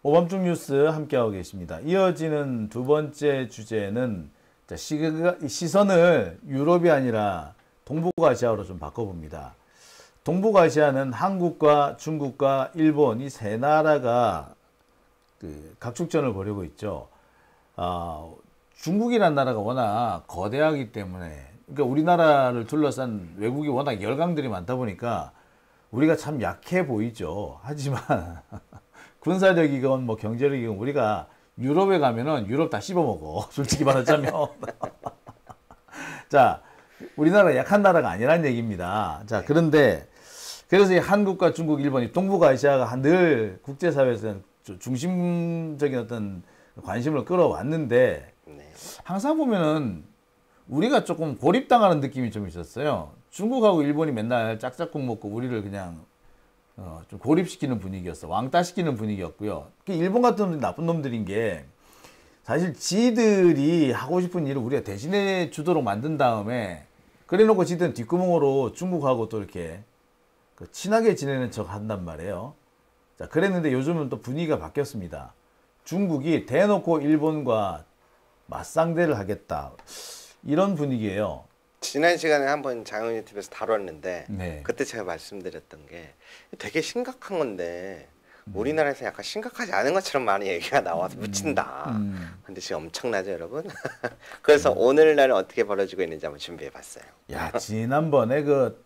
오밤중 뉴스 함께하고 계십니다. 이어지는 두 번째 주제는 시선을 유럽이 아니라 동북아시아로 좀 바꿔봅니다. 동북아시아는 한국과 중국과 일본 이 세 나라가 각축전을 벌이고 있죠. 중국이라는 나라가 워낙 거대하기 때문에, 그러니까 우리나라를 둘러싼 외국이 워낙 열강들이 많다 보니까 우리가 참 약해 보이죠. 하지만 군사력이건 뭐 경제력이건 우리가 유럽에 가면은 유럽 다 씹어먹어. 솔직히 말하자면. 자, 우리나라가 약한 나라가 아니라는 얘기입니다. 자, 그런데 그래서 이 한국과 중국, 일본이 동북아시아가 늘 국제사회에서는 중심적인 어떤 관심을 끌어왔는데 항상 보면은 우리가 조금 고립당하는 느낌이 좀 있었어요. 중국하고 일본이 맨날 짝짝꿍 먹고 우리를 그냥 좀 고립시키는 분위기였어. 왕따시키는 분위기였고요. 일본 같은 놈들이 나쁜 놈들인 게 사실 지들이 하고 싶은 일을 우리가 대신해 주도록 만든 다음에 그래놓고 지들은 뒷구멍으로 중국하고 또 이렇게 친하게 지내는 척 한단 말이에요. 자, 그랬는데 요즘은 또 분위기가 바뀌었습니다. 중국이 대놓고 일본과 맞상대를 하겠다. 이런 분위기예요. 지난 시간에 한번 장은희 TV에서 다뤘는데 네. 그때 제가 말씀드렸던 게 되게 심각한 건데 우리나라에서 약간 심각하지 않은 것처럼 많이 얘기가 나와서 묻힌다. 근데 지금 엄청나죠, 여러분? 그래서 오늘날은 어떻게 벌어지고 있는지 한번 준비해봤어요. 야, 지난번에 그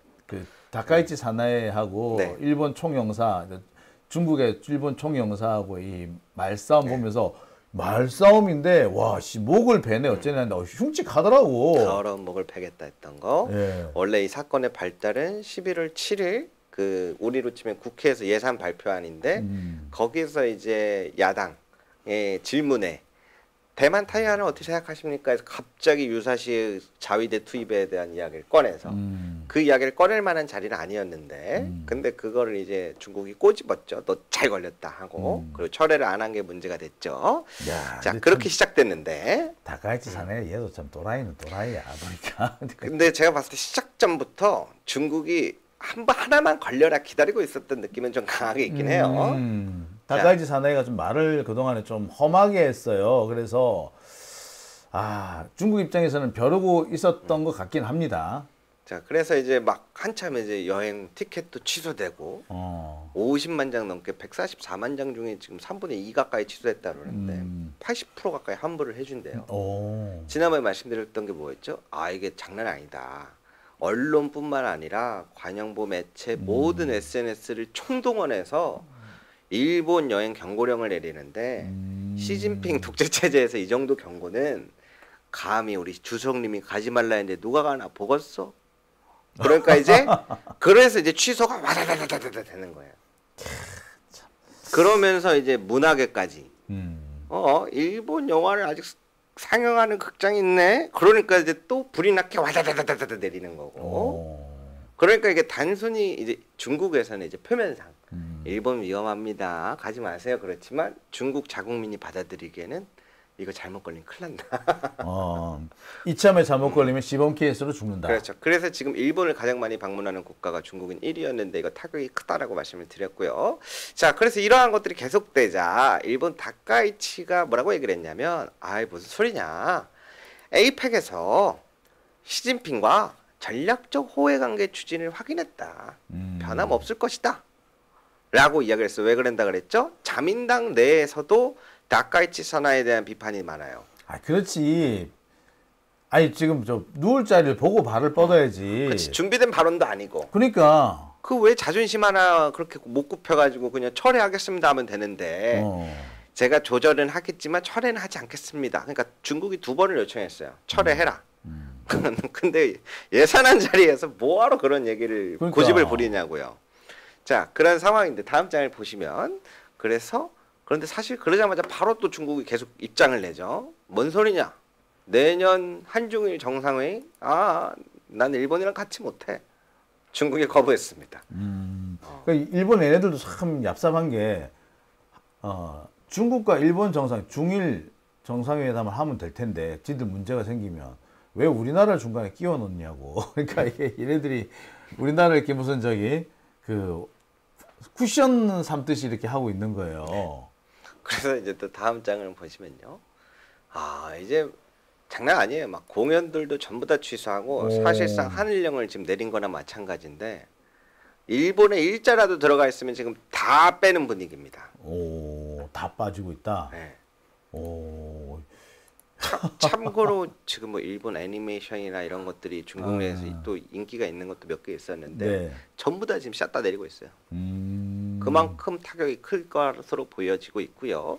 다카이치 사나에하고 네. 일본 총영사, 중국의 일본 총영사하고 이 말싸움 보면서 말싸움인데 와, 씨, 목을 베네 어쩌냐 했는데 흉측하더라고. 더러운 목을 베겠다 했던 거. 예. 원래 이 사건의 발달은 11월 7일 그 우리로 치면 국회에서 예산 발표안인데 거기서 이제 야당의 질문에 대만 타이완을 어떻게 생각하십니까? 해서 갑자기 유사시 자위대 투입에 대한 이야기를 꺼내서 그 이야기를 꺼낼 만한 자리는 아니었는데 근데 그거를 이제 중국이 꼬집었죠. 너 잘 걸렸다 하고 그리고 철회를 안 한 게 문제가 됐죠. 야, 자, 그렇게 시작됐는데 다카이치 사나에 얘도 참 또라이는 또라이야 보니까. 근데 제가 봤을 때 시작 전부터 중국이 하나만 걸려라 기다리고 있었던 느낌은 좀 강하게 있긴 해요. 다카이치 사나이가 좀 말을 그동안에 좀 험하게 했어요. 그래서 중국 입장에서는 벼르고 있었던 것 같긴 합니다. 자, 그래서 이제 막 한참 이제 여행 티켓도 취소되고 50만 장 넘게 144만 장 중에 지금 3분의 2 가까이 취소했다 그러는데 80% 가까이 환불을 해준대요. 지난번에 말씀드렸던 게 뭐였죠? 이게 장난 아니다. 언론뿐만 아니라 관영보 매체 모든 SNS를 총동원해서 일본 여행 경고령을 내리는데 시진핑 독재 체제에서 이 정도 경고는 감히 우리 주석님이 가지 말라 했는데 누가 가나 보겠어? 그러니까 이제 그래서 이제 취소가 와다다다다다 되는 거예요. 그러면서 이제 문화계까지 일본 영화를 아직 상영하는 극장이 있네. 그러니까 이제 또 불이 나게 와다다다다다 내리는 거고. 그러니까 이게 단순히 이제 중국에서는 이제 표면상 일본 위험합니다. 가지 마세요. 그렇지만 중국 자국민이 받아들이기에는 이거 잘못 걸리면 큰일 난다. 이참에 잘못 걸리면 시범 케이스로 죽는다. 그렇죠. 그래서 지금 일본을 가장 많이 방문하는 국가가 중국인 1위였는데 이거 타격이 크다라고 말씀을 드렸고요. 자, 그래서 이러한 것들이 계속되자 일본 다카이치가 뭐라고 얘기를 했냐면 무슨 소리냐. 에이펙에서 시진핑과 전략적 호혜 관계 추진을 확인했다. 변함없을 것이다. 라고 이야기를 했어요. 왜 그런다 그랬죠? 자민당 내에서도 다카이치 사나에 대한 비판이 많아요. 그렇지. 지금 누울 자리를 보고 발을 뻗어야지. 그렇지. 준비된 발언도 아니고. 그러니까. 그 왜 자존심 하나 그렇게 못 굽혀가지고 그냥 철회하겠습니다 하면 되는데 제가 조절은 하겠지만 철회는 하지 않겠습니다. 그러니까 중국이 2번을 요청했어요. 철회해라. 근데 예산안 자리에서 뭐하러 그런 얘기를 그러니까. 고집을 부리냐고요. 자, 그런 상황인데 다음 장을 보시면 그런데 사실 그러자마자 바로 또 중국이 계속 입장을 내죠. 뭔 소리냐. 내년 한중일 정상회의 난 일본이랑 같이 못해. 중국이 거부했습니다. 그러니까 일본 얘네들도 참 얍삽한 게 중국과 일본 중일 정상회담을 하면 될 텐데 지들 문제가 생기면 왜 우리나라를 중간에 끼워 넣냐고. 그러니까 이게 얘네들이 우리나라를 이렇게 무슨 쿠션 삼듯이 이렇게 하고 있는 거예요. 그래서 이제 또 다음 장을 보시면요. 이제 장난 아니에요. 막 공연들도 전부 다 취소하고 오. 사실상 하늘령을 지금 내린 거나 마찬가지인데 일본에 일자라도 들어가 있으면 지금 다 빼는 분위기입니다. 오, 다 빠지고 있다. 네. 오, 참고로 지금 뭐 일본 애니메이션이나 이런 것들이 중국 내에서 또 인기가 있는 것도 몇 개 있었는데 네. 전부 다 지금 샷다 내리고 있어요. 그만큼 타격이 클 것으로 보여지고 있고요.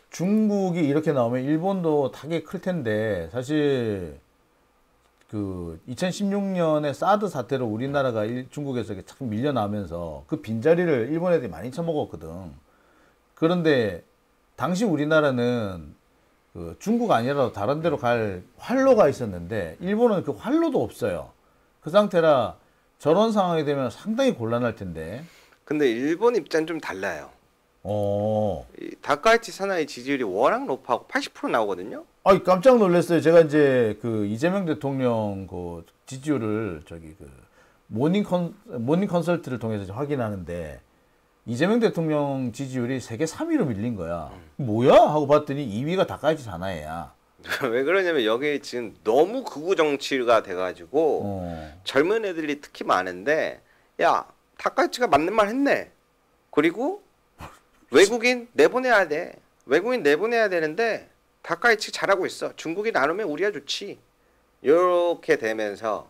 중국이 이렇게 나오면 일본도 타격이 클 텐데 사실 그 2016년에 사드 사태로 우리나라가 중국에서 참 밀려나면서 그 빈자리를 일본 애들이 많이 쳐먹었거든. 그런데 당시 우리나라는 그 중국 아니라도 다른 데로 갈 활로가 있었는데 일본은 그 활로도 없어요. 그 상태라 저런 상황이 되면 상당히 곤란할 텐데. 근데 일본 입장 좀 달라요. 이 다카이치 사나이 지지율이 워낙 높아고 80% 나오거든요. 아이 깜짝 놀랐어요. 제가 이제 그 이재명 대통령 그 지지율을 저기 그 모닝 컨설트를 통해서 확인하는데 이재명 대통령 지지율이 세계 3위로 밀린 거야. 뭐야? 하고 봤더니 2위가 다카이치 사나이야. 왜 그러냐면 여기 지금 너무 극우 정치가 돼가지고 젊은 애들이 특히 많은데 야 다카이치가 맞는 말 했네. 그리고 외국인 내보내야 돼. 외국인 내보내야 되는데 다카이치 잘하고 있어. 중국이 나누면 우리야 좋지. 이렇게 되면서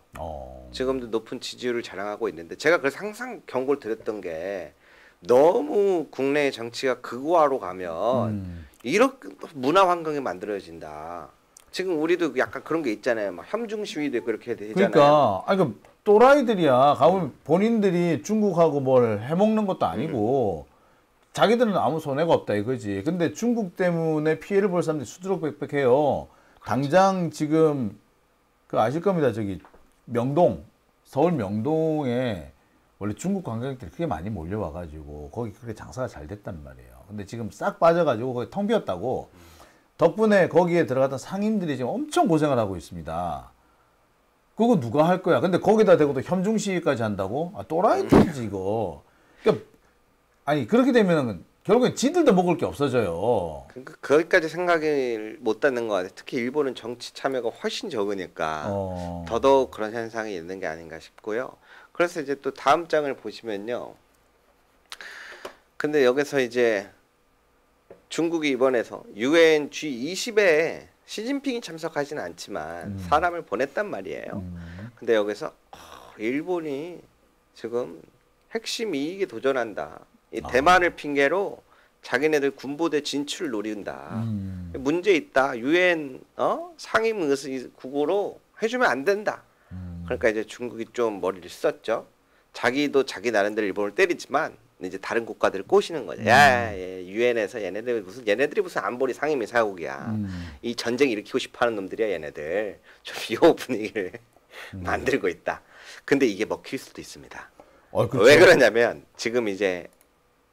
지금도 높은 지지율을 자랑하고 있는데 제가 그래서 항상 경고를 드렸던 게 너무 국내 정치가 극우화로 가면 이렇게 문화 환경이 만들어진다. 지금 우리도 약간 그런 게 있잖아요. 막 현중 시위도 그렇게 되잖아요. 그러니까 아니 그 또라이들이야. 가보면 본인들이 중국하고 뭘 해먹는 것도 아니고 자기들은 아무 손해가 없다 이거지. 근데 중국 때문에 피해를 볼 사람들이 수두룩백백해요. 당장 지금 그 아실 겁니다. 저기 명동, 서울 명동에 원래 중국 관광객들이 크게 많이 몰려와가지고 거기 그렇게 장사가 잘 됐단 말이에요. 근데 지금 싹 빠져가지고 거기 텅 비었다고. 덕분에 거기에 들어갔던 상인들이 지금 엄청 고생을 하고 있습니다. 그거 누가 할 거야? 근데 거기다 대고 또 현중 시위까지 한다고? 또라이들이지 이거. 그러니까 아니 그렇게 되면 결국엔 지들도 먹을 게 없어져요. 거기까지 생각을 못 하는 것 같아요. 특히 일본은 정치 참여가 훨씬 적으니까 더더욱 그런 현상이 있는 게 아닌가 싶고요. 그래서 이제 또 다음 장을 보시면요. 근데 여기서 이제 중국이 이번에서 UN G20에 시진핑이 참석하지는 않지만 사람을 보냈단 말이에요. 근데 여기서 일본이 지금 핵심 이익에 도전한다. 이 대만을 핑계로 자기네들 군부대 진출을 노린다. 문제 있다. UN 상임의식국으로 해주면 안 된다. 그러니까 이제 중국이 좀 머리를 썼죠. 자기도 자기 나름대로 일본을 때리지만 이제 다른 국가들을 꼬시는 거죠. 야, 유엔에서 얘네들이 무슨 안보리 상임이사국이야. 이 전쟁 일으키고 싶어하는 놈들이야 얘네들. 좀 이 분위기를 만들고 있다. 근데 이게 먹힐 수도 있습니다. 그렇죠. 왜 그러냐면 지금 이제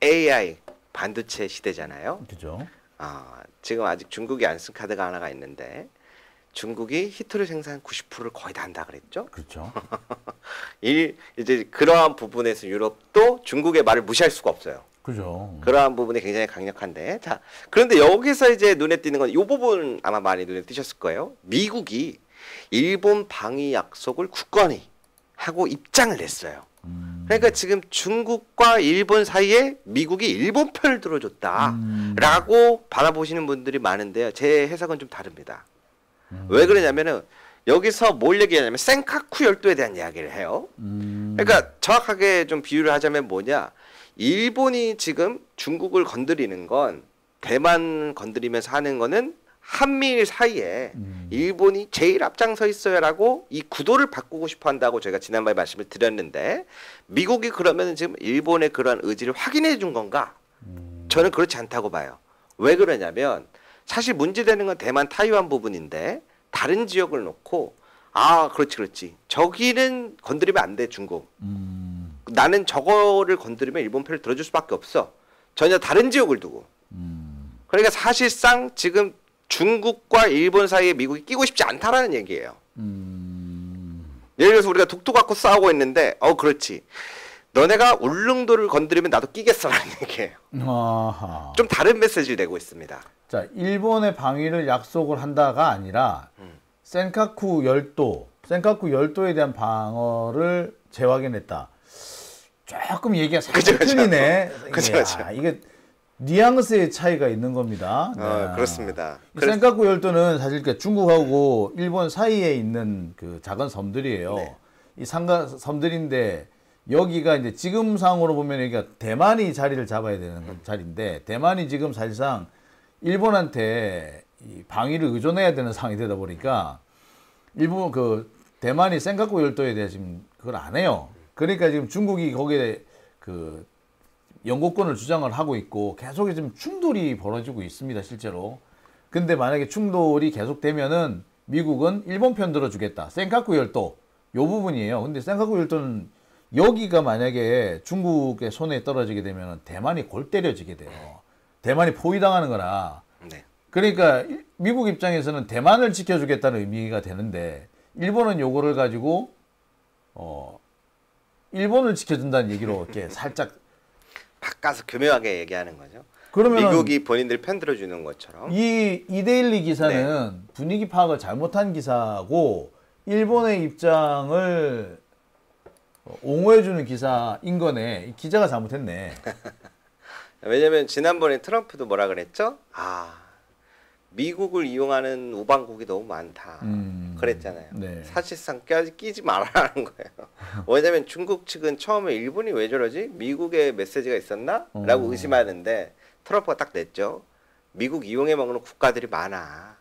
AI 반도체 시대잖아요. 그죠. 지금 아직 중국이 안 쓴 카드가 하나가 있는데 중국이 히트를 생산 90%를 거의 다 한다 그랬죠. 그렇죠. 이제 그러한 부분에서 유럽도 중국의 말을 무시할 수가 없어요. 그죠. 그러한 부분이 굉장히 강력한데 자 그런데 여기서 이제 눈에 띄는 건 이 부분 아마 많이 눈에 띄셨을 거예요. 미국이 일본 방위 약속을 굳건히 하고 입장을 냈어요. 그러니까 지금 중국과 일본 사이에 미국이 일본 편을 들어줬다라고 바라보시는 분들이 많은데요. 제 해석은 좀 다릅니다. 왜 그러냐면은 여기서 뭘 얘기하냐면 센카쿠 열도에 대한 이야기를 해요. 그러니까 정확하게 좀 비유를 하자면 뭐냐. 일본이 지금 중국을 건드리는 건 대만 건드리면서 하는 거는 한미일 사이에 일본이 제일 앞장서 있어요라고 이 구도를 바꾸고 싶어 한다고 제가 지난번에 말씀을 드렸는데 미국이 그러면 지금 일본의 그러한 의지를 확인해 준 건가? 저는 그렇지 않다고 봐요. 왜 그러냐면 사실 문제되는 건 대만 타이완 부분인데 다른 지역을 놓고 그렇지 저기는 건드리면 안 돼 중국. 나는 저거를 건드리면 일본 편을 들어줄 수밖에 없어. 전혀 다른 지역을 두고. 그러니까 사실상 지금 중국과 일본 사이에 미국이 끼고 싶지 않다라는 얘기예요. 예를 들어서 우리가 독도 갖고 싸우고 있는데 그렇지. 너네가 울릉도를 건드리면 나도 끼겠어라는 얘기예요. 아하. 좀 다른 메시지를 내고 있습니다. 자, 일본의 방위를 약속을 한다가 아니라 센카쿠 열도에 대한 방어를 재확인했다. 조금 얘기가 살짝 틀리네. 그쵸. 이게 뉘앙스의 차이가 있는 겁니다. 네. 그렇습니다. 센카쿠 열도는 사실 중국하고 일본 사이에 있는 그 작은 섬들이에요. 네. 이 섬들인데 여기가 이제 지금 상으로 보면 여기가 대만이 자리를 잡아야 되는 자리인데 대만이 지금 사실상 일본한테 이 방위를 의존해야 되는 상황이 되다 보니까 일본 대만이 센카쿠 열도에 대해 지금 그걸 안 해요. 그러니까 지금 중국이 거기에 그 영국권을 주장을 하고 있고 계속 지금 충돌이 벌어지고 있습니다, 실제로. 근데 만약에 충돌이 계속되면은 미국은 일본 편 들어주겠다. 센카쿠 열도 요 부분이에요. 근데 센카쿠 열도는 여기가 만약에 중국의 손에 떨어지게 되면 대만이 골 때려지게 돼요. 대만이 포위당하는 거라. 네. 그러니까 미국 입장에서는 대만을 지켜주겠다는 의미가 되는데 일본은 요거를 가지고 일본을 지켜준다는 얘기로 이렇게 살짝 바꿔서 교묘하게 얘기하는 거죠. 그러면 미국이 본인들 편 들어주는 것처럼. 이 이데일리 기사는 네. 분위기 파악을 잘못한 기사고 일본의 입장을 옹호해주는 기사인 거네. 이 기자가 잘못했네. 왜냐면 지난번에 트럼프도 뭐라 그랬죠? 미국을 이용하는 우방국이 너무 많다. 그랬잖아요. 네. 사실상 끼지 말아라는 거예요. 왜냐면 중국 측은 처음에 일본이 왜 저러지? 미국의 메시지가 있었나? 라고 의심하는데 트럼프가 딱 냈죠. 미국 이용해 먹는 국가들이 많아.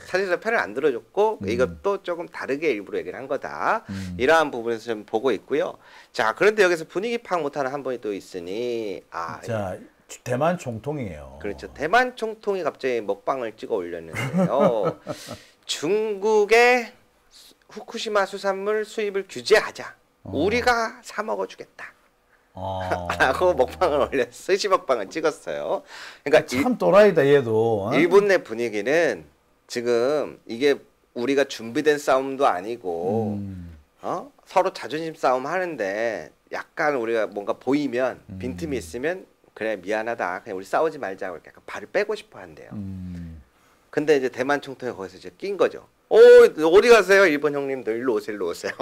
사실상 편을 안 들어줬고 이것도 조금 다르게 일부러 얘기를 한 거다. 이러한 부분에서 좀 보고 있고요. 자, 그런데 여기서 분위기 파악 못하는 한 분이 또 있으니 자, 대만 총통이에요. 그렇죠. 대만 총통이 갑자기 먹방을 찍어 올렸는데요. 중국의 후쿠시마 수산물 수입을 규제하자. 우리가 사 먹어주겠다. 라고 먹방을 올렸어요. 스시 먹방을 찍었어요. 그러니까 참 또라이다 얘도. 일본 내 분위기는 지금 이게 우리가 준비된 싸움도 아니고 서로 자존심 싸움 하는데 약간 우리가 뭔가 보이면 빈틈이 있으면 그래 미안하다 그냥 우리 싸우지 말자고 이렇게 약간 발을 빼고 싶어 한대요. 근데 이제 대만 총통이 거기서 이제 낀 거죠. 어디 가세요 일본 형님들 일로 오세요 일로 오세요.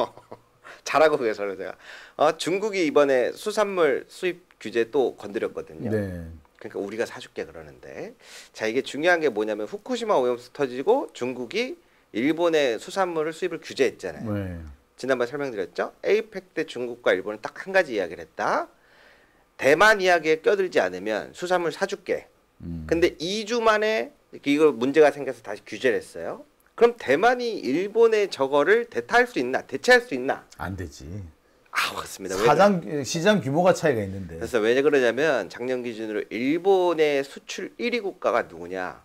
잘하고 계셔서 제가 중국이 이번에 수산물 수입 규제 또 건드렸거든요. 네. 그러니까 우리가 사줄게 그러는데 자 이게 중요한 게 뭐냐면 후쿠시마 오염수 터지고 중국이 일본의 수산물을 수입을 규제했잖아요. 네. 지난번에 설명드렸죠. 에이펙 때 중국과 일본은 딱 한 가지 이야기를 했다. 대만 이야기에 껴들지 않으면 수산물 사줄게. 근데 2주 만에 이거 문제가 생겨서 다시 규제를 했어요. 그럼 대만이 일본의 저거를 대체할 수 있나? 안 되지. 그렇습니다. 시장 규모가 차이가 있는데. 그래서 왜 그러냐면 작년 기준으로 일본의 수출 1위 국가가 누구냐?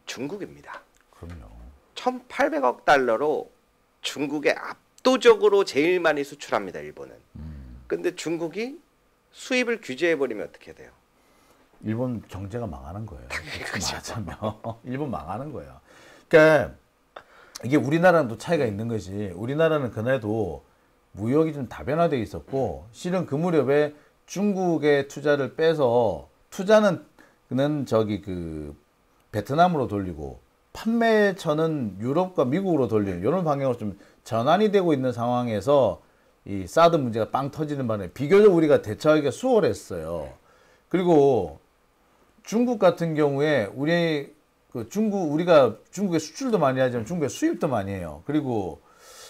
중국입니다. 그럼요. 1,800억 달러로 중국에 압도적으로 제일 많이 수출합니다. 일본은. 근데 중국이 수입을 규제해버리면 어떻게 돼요? 일본 경제가 망하는 거예요. 말하자면 일본 망하는 거예요. 그러니까 이게 우리나라랑 또 차이가 있는 것이 우리나라는 그날도 무역이 좀 다변화되어 있었고 실은 그 무렵에 중국의 투자를 빼서 투자는 베트남으로 돌리고 판매처는 유럽과 미국으로 돌리는 이런 방향으로 좀 전환이 되고 있는 상황에서 이 사드 문제가 빵 터지는 바람에 비교적 우리가 대처하기가 수월했어요. 그리고 중국 같은 경우에 우리가 중국에 수출도 많이 하지만 중국에 수입도 많이 해요. 그리고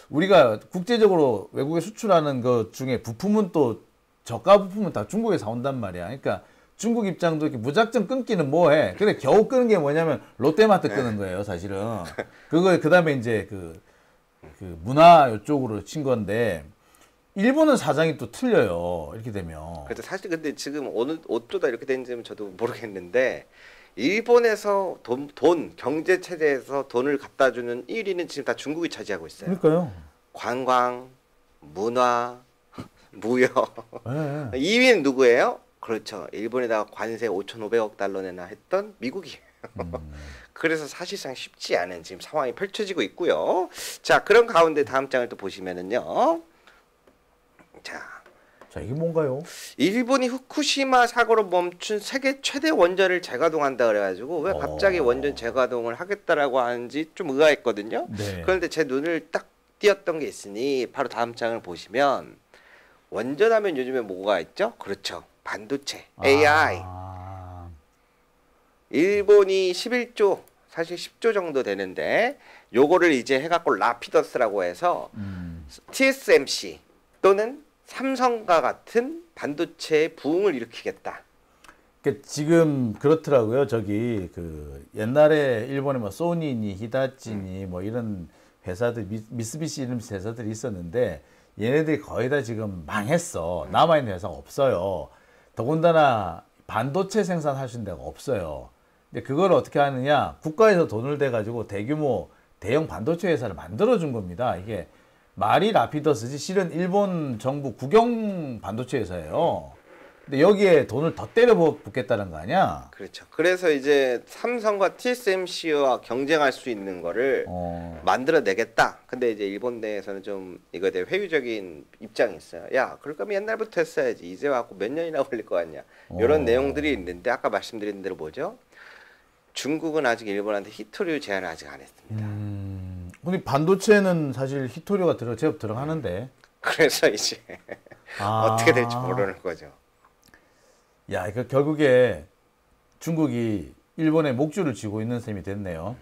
우리가 국제적으로 외국에 수출하는 것 중에 부품은 또 저가 부품은 다 중국에서 온단 말이야. 그러니까 중국 입장도 이렇게 무작정 끊기는 뭐해. 그래 겨우 끄는 게 뭐냐면 롯데마트 끄는 거예요, 사실은. 그다음에 이제 그 문화 이쪽으로 친 건데 일본은 사정이 또 틀려요. 이렇게 되면. 그래서 사실 근데 지금 어쩌다 이렇게 된지는 저도 모르겠는데 일본에서 경제 체제에서 돈을 갖다 주는 1위는 지금 다 중국이 차지하고 있어요. 그러니까요. 관광, 문화, 무역. 네. 2위는 누구예요? 그렇죠. 일본에다가 관세 5,500억 달러 내나 했던 미국이에요. 그래서 사실상 쉽지 않은 지금 상황이 펼쳐지고 있고요. 자, 그런 가운데 다음 장을 또 보시면은요. 자, 자, 이게 뭔가요? 일본이 후쿠시마 사고로 멈춘 세계 최대 원전을 재가동한다 그래가지고 왜 갑자기 원전 재가동을 하겠다라고 하는지 좀 의아했거든요. 네. 그런데 제 눈을 딱 띄었던 게 있으니 바로 다음 장을 보시면 원전하면 요즘에 뭐가 있죠? 그렇죠. 반도체, AI. 일본이 11조, 사실 10조 정도 되는데 요거를 이제 해갖고 라피더스라고 해서 TSMC 또는 삼성과 같은 반도체의 부흥을 일으키겠다. 그 지금 그렇더라고요. 저기 그 옛날에 일본에 뭐 소니니 히다치니 뭐 이런 회사들 미쓰비시 이런 회사들이 있었는데 얘네들이 거의 다 지금 망했어. 남아있는 회사가 없어요. 더군다나 반도체 생산할 수 있는 데가 없어요. 근데 그걸 어떻게 하느냐? 국가에서 돈을 대 가지고 대규모 대형 반도체 회사를 만들어 준 겁니다. 이게 말이 라피더스지 실은 일본 정부 국영 반도체 회사예요. 근데 여기에 돈을 더 때려 붓겠다는 거 아니야? 그렇죠. 그래서 이제 삼성과 TSMC와 경쟁할 수 있는 거를 만들어내겠다. 근데 이제 일본 내에서는 좀 이거에 대해 회유적인 입장이 있어요. 야, 그럴 거면 옛날부터 했어야지. 이제 와갖고 몇 년이나 걸릴 거 같냐. 이런 내용들이 있는데 아까 말씀드린 대로 뭐죠? 중국은 아직 일본한테 히토류 제한을 아직 안 했습니다. 근데 반도체는 사실 히토류가 제법 들어가는데. 그래서 이제 어떻게 될지 모르는 거죠. 야, 이거 결국에 중국이 일본에 목줄을 쥐고 있는 셈이 됐네요.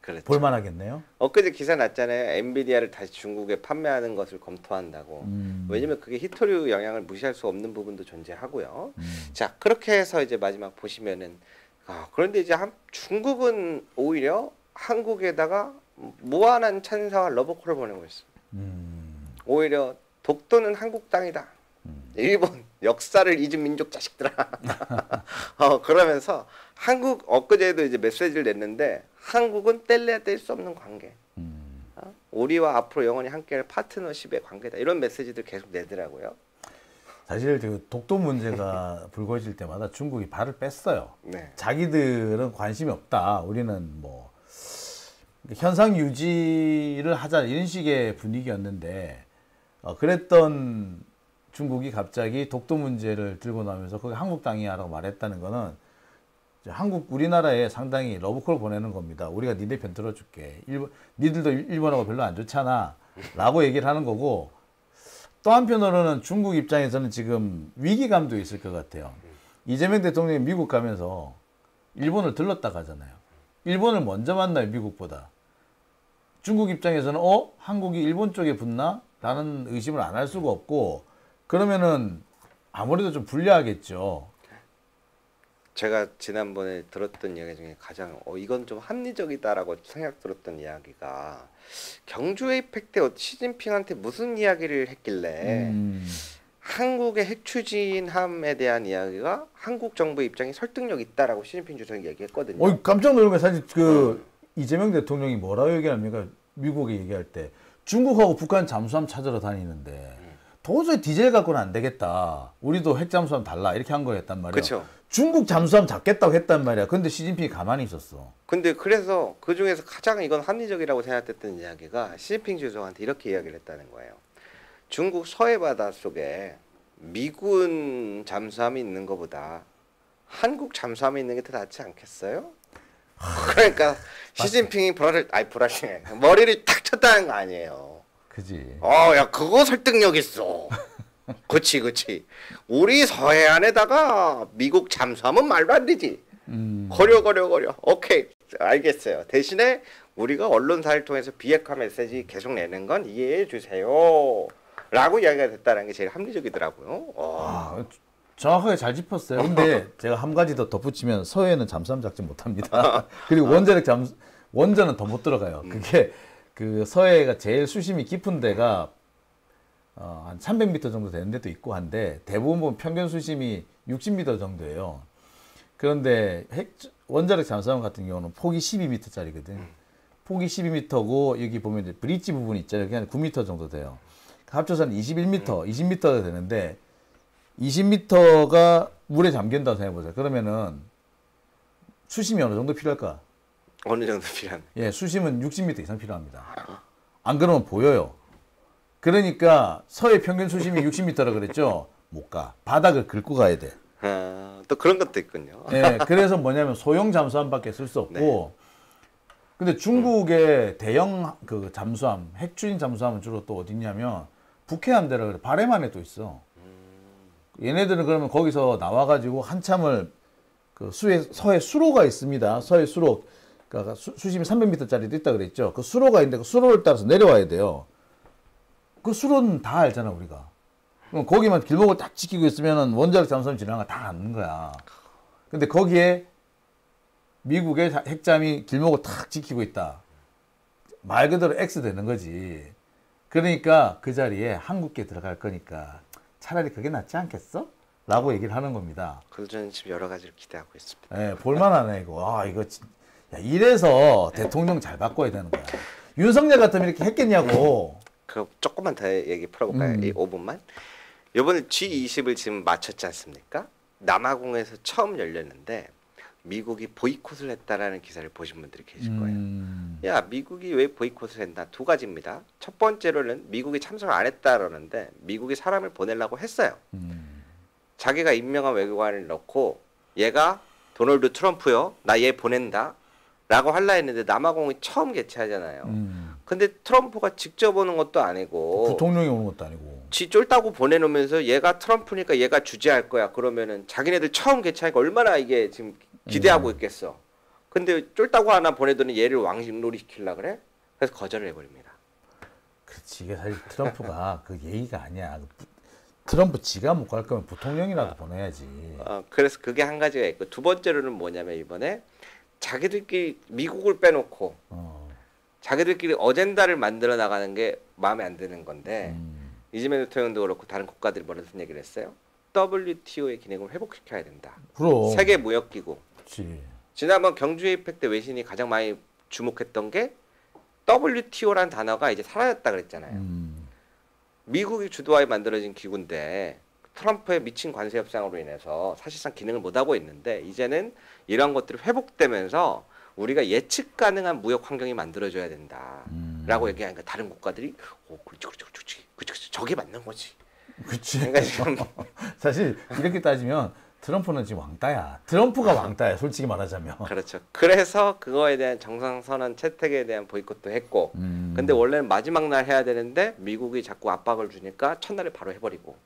그렇죠. 볼만하겠네요. 엊그제 기사 났잖아요. 엔비디아를 다시 중국에 판매하는 것을 검토한다고. 왜냐면 그게 히토류 영향을 무시할 수 없는 부분도 존재하고요. 자, 그렇게 해서 이제 마지막 보시면은 그런데 이제 중국은 오히려 한국에다가 무한한 찬사와 러브콜을 보내고 있어. 오히려 독도는 한국 땅이다. 일본 역사를 잊은 민족 자식들아. 그러면서 한국 엊그제도 이제 메시지를 냈는데 한국은 뗄래야 뗄 수 없는 관계. 우리와 앞으로 영원히 함께할 파트너십의 관계다. 이런 메시지들 계속 내더라고요. 사실 그 독도 문제가 불거질 때마다 중국이 발을 뺐어요. 네. 자기들은 관심이 없다. 우리는 뭐 현상 유지를 하자 이런 식의 분위기였는데 그랬던 중국이 갑자기 독도 문제를 들고 나오면서 거기 한국 땅이야라고 말했다는 거는 우리나라에 상당히 러브콜 보내는 겁니다. 우리가 니네 편 들어줄게. 니들도 일본하고 별로 안 좋잖아. 라고 얘기를 하는 거고 또 한편으로는 중국 입장에서는 지금 위기감도 있을 것 같아요. 이재명 대통령이 미국 가면서 일본을 들렀다 가잖아요. 일본을 먼저 만나요, 미국보다. 중국 입장에서는 한국이 일본 쪽에 붙나? 라는 의심을 안 할 수가 없고 그러면은 아무래도 좀 불리하겠죠. 제가 지난번에 들었던 이야기 중에 가장 이건 좀 합리적이다라고 생각 들었던 이야기가 경주 에이펙 때 시진핑한테 무슨 이야기를 했길래 한국의 핵 추진함에 대한 이야기가 한국 정부 입장이 설득력 있다라고 시진핑 주석이 얘기했거든요. 깜짝 놀란 게 사실 이재명 대통령이 뭐라고 얘기합니까? 미국에 얘기할 때 중국하고 북한 잠수함 찾으러 다니는데 도저히 디젤 갖고는 안 되겠다. 우리도 핵 잠수함 달라 이렇게 한 거였단 말이야. 그렇죠. 중국 잠수함 잡겠다고 했단 말이야. 근데 시진핑이 가만히 있었어. 근데 그래서 그 중에서 가장 이건 합리적이라고 생각했던 이야기가 시진핑 주석한테 이렇게 이야기를 했다는 거예요. 중국 서해 바다 속에 미군 잠수함이 있는 것보다 한국 잠수함이 있는 게 더 낫지 않겠어요? 그러니까 시진핑이 불안해. 머리를 탁 쳤다는 거 아니에요. 그지. 야 그거 설득력 있어. 그치. 우리 서해안에다가 미국 잠수함은 말도 안 되지. 거려. 오케이, 알겠어요. 대신에 우리가 언론사를 통해서 비핵화 메시지 계속 내는 건 이해해 주세요. 라고 이야기가 됐다는 게 제일 합리적이더라고요. 정확하게 잘 짚었어요. 근데 제가 한 가지 더 덧붙이면 서해는 잠수함 작전 못합니다. 그리고 원전은 더 못 들어가요. 그게 그 서해가 제일 수심이 깊은 데가 한 300m 정도 되는 데도 있고 한데 대부분 보면 평균 수심이 60m 정도예요. 그런데 원자력 잠수함 같은 경우는 폭이 12m짜리거든. 폭이 12m고 여기 보면 이제 브릿지 부분이 있잖아요. 그게 한 9m 정도 돼요. 합쳐서 한 21m, 20m가 되는데 20m가 물에 잠긴다고 생각해보세요. 그러면은 수심이 어느 정도 필요할까? 어느 정도 필요한? 예, 수심은 60m 이상 필요합니다. 안 그러면 보여요. 그러니까 서해 평균 수심이 60m라 그랬죠. 못 가. 바닥을 긁고 가야 돼. 또 그런 것도 있군요. 네, 그래서 뭐냐면 소형 잠수함밖에 쓸 수 없고. 네. 근데 중국의 대형 그 잠수함, 핵추진 잠수함은 주로 또 어딨냐면 북해함대라 그래. 바레만에 또 있어. 얘네들은 그러면 거기서 나와가지고 한참을 그 서해 수로가 있습니다. 서해 수로. 그러니까 수심이 300m짜리도 있다 그랬죠. 그 수로가 있는데 그 수로를 따라서 내려와야 돼요. 그 수로는 다 알잖아, 우리가. 그럼 거기만 길목을 딱 지키고 있으면은 원자력 잠수함 지나가 다 아는 거야. 근데 거기에 미국의 핵잠이 길목을 탁 지키고 있다. 말 그대로 X 되는 거지. 그러니까 그 자리에 한국계 들어갈 거니까 차라리 그게 낫지 않겠어? 라고 얘기를 하는 겁니다. 그래서 저는 지금 여러 가지를 기대하고 있습니다. 네, 볼만하네, 이거. 아, 이거, 야, 이래서 대통령 잘 바꿔야 되는 거야. 윤석열 같으면 이렇게 했겠냐고. 그럼 조금만 더 얘기 풀어볼까요? 이 5분만. 이번에 G20을 지금 마쳤지 않습니까? 남아공에서 처음 열렸는데 미국이 보이콧을 했다라는 기사를 보신 분들이 계실 거예요. 야, 미국이 왜 보이콧을 했나? 두 가지입니다. 첫 번째로는 미국이 참석을 안 했다라는데 미국이 사람을 보내려고 했어요. 자기가 임명한 외교관을 넣고 얘가 도널드 트럼프요, 나 얘 보낸다 라고 할라 했는데 남아공이 처음 개최하잖아요. 근데 트럼프가 직접 오는 것도 아니고 부통령이 오는 것도 아니고 지 쫄다고 보내놓으면서 얘가 트럼프니까 얘가 주재할 거야. 그러면은 자기네들 처음 개최하니까 얼마나 이게 지금 기대하고 있겠어. 근데 쫄다고 하나 보내더니 얘를 왕식놀이 시키려고 그래? 그래서 거절을 해버립니다. 그렇지. 이게 사실 트럼프가 그 예의가 아니야. 트럼프 지가 못 갈 거면 부통령이라도 보내야지. 그래서 그게 한 가지가 있고 두 번째로는 뭐냐면 이번에 자기들끼리 미국을 빼놓고 자기들끼리 어젠다를 만들어 나가는 게 마음에 안 드는 건데 이재명 대통령도 그렇고 다른 국가들이 무슨 얘기를 했어요? WTO의 기능을 회복시켜야 된다. 그럼. 세계 무역기구. 그렇지. 지난번 경주 이펙 때 외신이 가장 많이 주목했던 게 WTO라는 단어가 이제 사라졌다 그랬잖아요. 미국이 주도하에 만들어진 기구인데 트럼프의 미친 관세 협상으로 인해서 사실상 기능을 못하고 있는데 이제는 이런 것들이 회복되면서 우리가 예측 가능한 무역 환경이 만들어져야 된다라고 얘기하니까 다른 국가들이 그렇지 저게 맞는 거지. 그렇지. 그러니까 지금 사실 이렇게 따지면 트럼프는 지금 왕따야. 트럼프가 왕따야. 솔직히 말하자면. 그렇죠. 그래서 그거에 대한 정상선언 채택에 대한 보이콧도 했고 근데 원래는 마지막 날 해야 되는데 미국이 자꾸 압박을 주니까 첫날에 바로 해버리고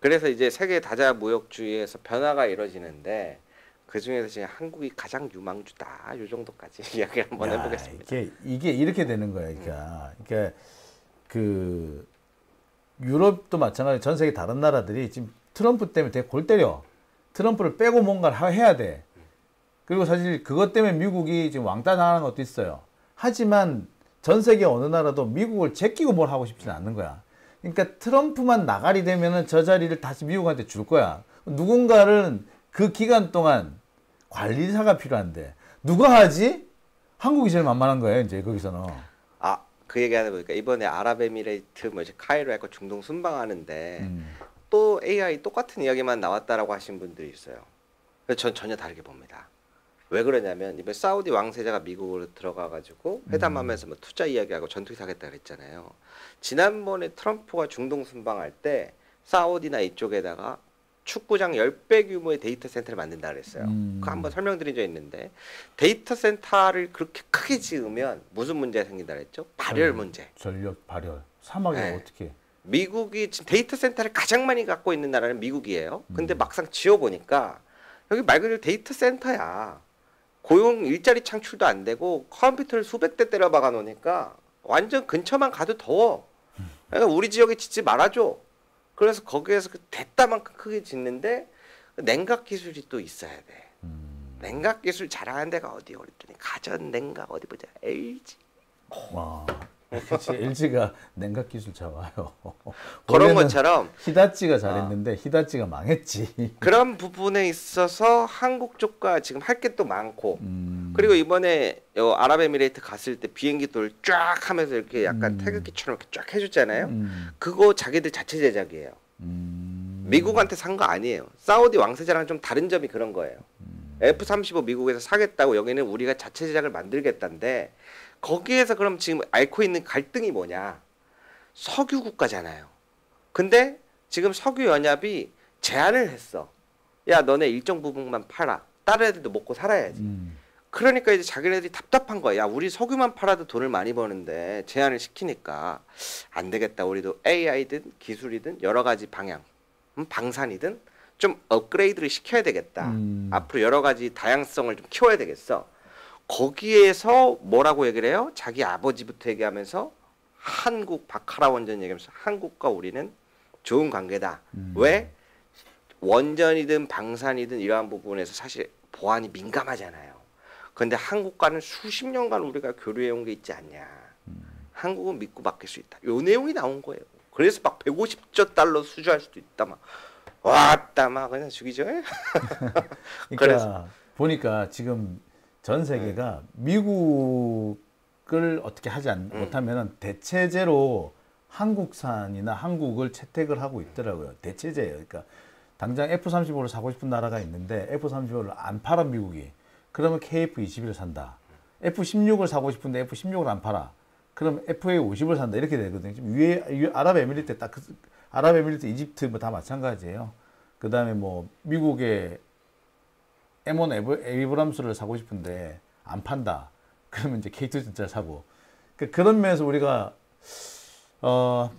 그래서 이제 세계 다자 무역주의에서 변화가 이루어지는데 그중에서 지금 한국이 가장 유망주다. 이 정도까지 이야기를 한번 해보겠습니다. 이게 이렇게 되는 거야. 그러니까 그 유럽도 마찬가지. 전 세계 다른 나라들이 지금 트럼프 때문에 되게 골 때려. 트럼프를 빼고 뭔가를 해야 돼. 그리고 사실 그것 때문에 미국이 지금 왕따 당하는 것도 있어요. 하지만 전 세계 어느 나라도 미국을 제끼고 뭘 하고 싶지는 않는 거야. 그러니까 트럼프만 나가리 되면은 저 자리를 다시 미국한테 줄 거야. 누군가는 그 기간 동안 관리사가 필요한데 누가 하지? 한국이 제일 만만한 거예요. 이제 거기서는. 그 얘기하다 보니까 이번에 아랍에미레이트 뭐지 카이로에 거 중동 순방하는데 또 AI 똑같은 이야기만 나왔다라고 하신 분들이 있어요. 그래서 전 전혀 다르게 봅니다. 왜 그러냐면 이번 사우디 왕세자가 미국으로 들어가가지고 회담하면서 뭐 투자 이야기하고 전투기 사겠다 그랬잖아요. 지난번에 트럼프가 중동 순방할 때 사우디나 이쪽에다가 축구장 10배 규모의 데이터 센터를 만든다 그랬어요. 그거 한번 설명드린 적 있는데 데이터 센터를 그렇게 크게 지으면 무슨 문제가 생긴다 그랬죠? 발열 문제. 전력 발열. 사막에 네. 어떻게? 미국이 지금 데이터 센터를 가장 많이 갖고 있는 나라는 미국이에요. 근데 막상 지어보니까 여기 말 그대로 데이터 센터야. 고용 일자리 창출도 안 되고 컴퓨터를 수백 대 때려 박아 놓으니까 완전 근처만 가도 더워. 그러니까 우리 지역에 짓지 말아줘. 그래서 거기에서 그 대따만큼 크게 짓는데 냉각 기술이 또 있어야 돼. 냉각 기술 잘하는 데가 어디 그랬더니 가전 냉각 어디 보자. LG. 와. 그치, LG가 냉각 기술 좋아요. 그런 것처럼 히다치가 잘했는데 히다치가 망했지. 그런 부분에 있어서 한국 쪽과 지금 할 게 또 많고 그리고 이번에 아랍에미레이트 갔을 때 비행기 돌 쫙 하면서 이렇게 약간 태극기처럼 이렇게 쫙 해줬잖아요. 그거 자기들 자체 제작이에요. 미국한테 산 거 아니에요. 사우디 왕세자랑 좀 다른 점이 그런 거예요. F-35 미국에서 사겠다고 여기는 우리가 자체 제작을 만들겠다는데 거기에서 그럼 지금 앓고 있는 갈등이 뭐냐? 석유 국가잖아요. 근데 지금 석유연합이 제안을 했어. 야, 너네 일정 부분만 팔아. 다른 애들도 먹고 살아야지. 그러니까 이제 자기네들이 답답한 거야. 야, 우리 석유만 팔아도 돈을 많이 버는데 제한을 시키니까 안 되겠다. 우리도 AI든 기술이든 여러 가지 방향, 방산이든 좀 업그레이드를 시켜야 되겠다. 앞으로 여러 가지 다양성을 좀 키워야 되겠어. 거기에서 뭐라고 얘기를 해요? 자기 아버지부터 얘기하면서 한국 바카라 원전 얘기하면서 한국과 우리는 좋은 관계다. 왜? 원전이든 방산이든 이러한 부분에서 사실 보안이 민감하잖아요. 그런데 한국과는 수십 년간 우리가 교류해온 게 있지 않냐. 한국은 믿고 맡길 수 있다. 요 내용이 나온 거예요. 그래서 막 150조 달러 수주할 수도 있다. 막 왔다 막 그냥 죽이죠. 그러니까 그래서 보니까 지금 전 세계가 미국을 어떻게 하지 못하면 대체제로 한국산이나 한국을 채택을 하고 있더라고요. 대체제예요. 그러니까 당장 F-35를 사고 싶은 나라가 있는데 F-35를 안 팔아 미국이. 그러면 KF-21을 산다. F-16을 사고 싶은데 F-16을 안 팔아. 그럼 FA-50을 산다. 이렇게 되거든요. 지금 위에 아랍에미리트 아랍에미리트, 이집트 뭐 다 마찬가지예요. 그 다음에 뭐 미국의 M1 에이브람스를 사고 싶은데 안 판다. 그러면 이제 K2 전차를 사고. 그런 면에서 우리가 또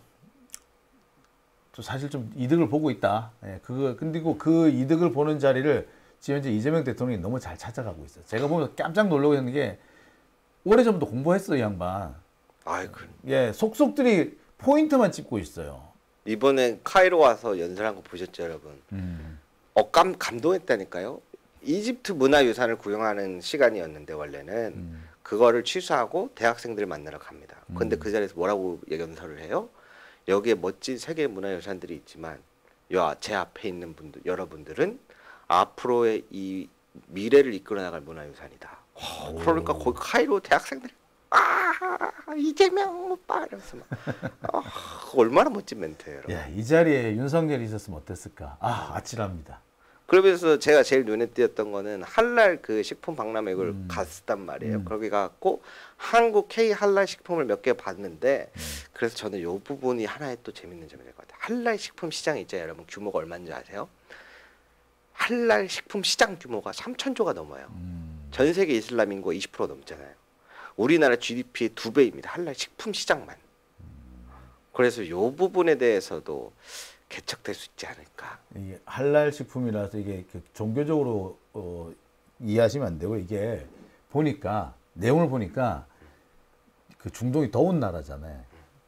사실 좀 이득을 보고 있다. 예, 근데 그 이득을 보는 자리를 지금 현재 이재명 대통령이 너무 잘 찾아가고 있어요. 제가 보면서 깜짝 놀라고 있는 게 오래전부터 공부했어요, 이 양반. 예, 속속들이 포인트만 짚고 있어요. 이번에 카이로 와서 연설한 거 보셨죠, 여러분? 감동했다니까요. 이집트 문화유산을 구경하는 시간이었는데 원래는 그거를 취소하고 대학생들을 만나러 갑니다. 근데 그 자리에서 뭐라고 연설을 해요? 여기에 멋진 세계 문화유산들이 있지만 제 앞에 있는 여러분들은 앞으로의 이 미래를 이끌어 나갈 문화유산이다. 그러니까 거기 카이로 대학생들이 이재명 오빠 이러면서 막 얼마나 멋진 멘트예요. 야, 이 자리에 윤석열이 있었으면 어땠을까? 아찔합니다. 그러면서 제가 제일 눈에 띄었던 거는 할랄 그 식품 박람회를 갔단 말이에요. 거기 가고 한국 K 할랄 식품을 몇 개 봤는데 그래서 저는 이 부분이 하나의 또 재밌는 점이 될 것 같아요. 할랄 식품 시장 있잖아요. 여러분 규모가 얼마인지 아세요? 할랄 식품 시장 규모가 3,000조가 넘어요. 전 세계 이슬람 인구가 20% 넘잖아요. 우리나라 GDP의 2배입니다. 할랄 식품 시장만. 그래서 이 부분에 대해서도 개척될 수 있지 않을까. 이게 할랄 식품이라서 이게 종교적으로 이해하시면 안 되고 이게 내용을 보니까 그 중동이 더운 나라잖아요.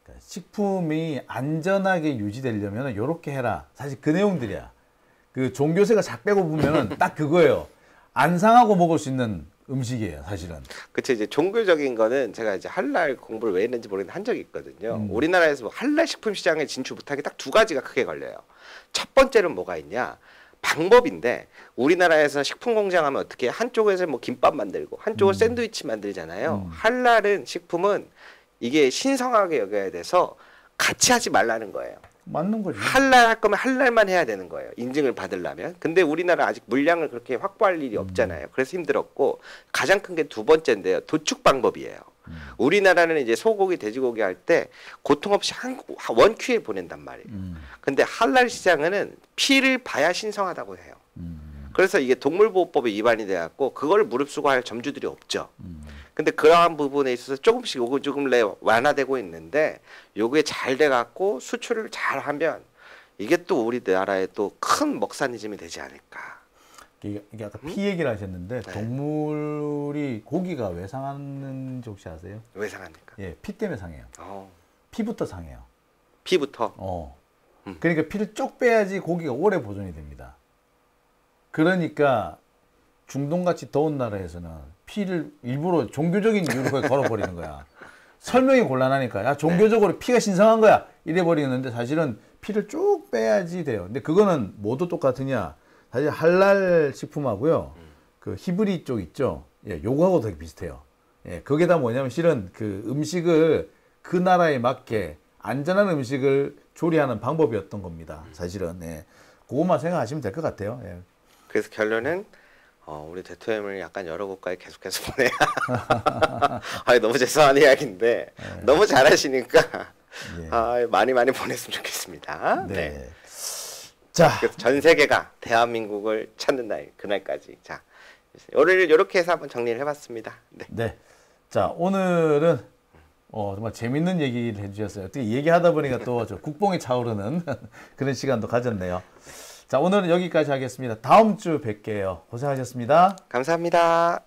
그러니까 식품이 안전하게 유지되려면 이렇게 해라. 사실 그 내용들이야. 그 종교색을 싹 빼고 보면은 딱 그거예요. 안 상하고 먹을 수 있는 음식이에요, 사실은. 그쵸. 이제 종교적인 거는 제가 이제 할랄 공부를 왜 했는지 모르겠는데 한 적이 있거든요. 우리나라에서 할랄 식품 시장에 진출 못하게 딱 두 가지가 크게 걸려요. 첫 번째는 뭐가 있냐? 방법인데 우리나라에서 식품 공장 하면 어떻게 한쪽에서 뭐 김밥 만들고 한쪽은 샌드위치 만들잖아요. 할랄은 식품은 이게 신성하게 여겨야 돼서 같이 하지 말라는 거예요. 맞는 거죠. 할랄 할 거면 할랄만 해야 되는 거예요. 인증을 받으려면. 근데 우리나라 아직 물량을 그렇게 확보할 일이 없잖아요. 그래서 힘들었고 가장 큰 게 두 번째인데요. 도축 방법이에요. 우리나라는 이제 소고기, 돼지고기 할 때 고통 없이 원큐에 보낸단 말이에요. 근데 할랄 시장은 피를 봐야 신성하다고 해요. 그래서 이게 동물보호법에 위반이 돼갖고 그걸 무릅쓰고 할 점주들이 없죠. 근데 그러한 부분에 있어서 조금씩 조금 완화되고 있는데 요게 잘 돼갖고 수출을 잘 하면 이게 또 우리나라의 또 큰 먹사니즘이 되지 않을까. 이게 아까 피 얘기를 하셨는데 동물이 고기가 왜 상하는지 혹시 아세요? 왜 상합니까? 예, 피 때문에 상해요. 피부터 상해요. 피부터? 그러니까 피를 쭉 빼야지 고기가 오래 보존이 됩니다. 그러니까 중동같이 더운 나라에서는 피를 일부러 종교적인 이유로 거기 걸어버리는 거야. 설명이 곤란하니까 야 종교적으로 피가 신성한 거야 이래 버리는데 사실은 피를 쭉 빼야지 돼요. 근데 그거는 뭐도 똑같으냐? 사실 할랄 식품하고요. 그 히브리 쪽 있죠. 예, 요거하고 되게 비슷해요. 예, 그게 다 뭐냐면 실은 그 음식을 그 나라에 맞게 안전한 음식을 조리하는 방법이었던 겁니다. 사실은. 예. 그것만 생각하시면 될 것 같아요. 예. 그래서 결론은 우리 대통령을 약간 여러 국가에 계속해서 보내야. 너무 죄송한 이야기인데 너무 잘하시니까 많이 보냈으면 좋겠습니다. 네. 자, 그래서 전 세계가 대한민국을 찾는 날 그날까지. 자, 오늘 이렇게 해서 한번 정리를 해봤습니다. 네. 네. 자, 오늘은 정말 재밌는 얘기를 해주셨어요. 어떻게 얘기하다 보니까 또 저 국뽕이 차오르는 그런 시간도 가졌네요. 자, 오늘은 여기까지 하겠습니다. 다음 주 뵐게요. 고생하셨습니다. 감사합니다.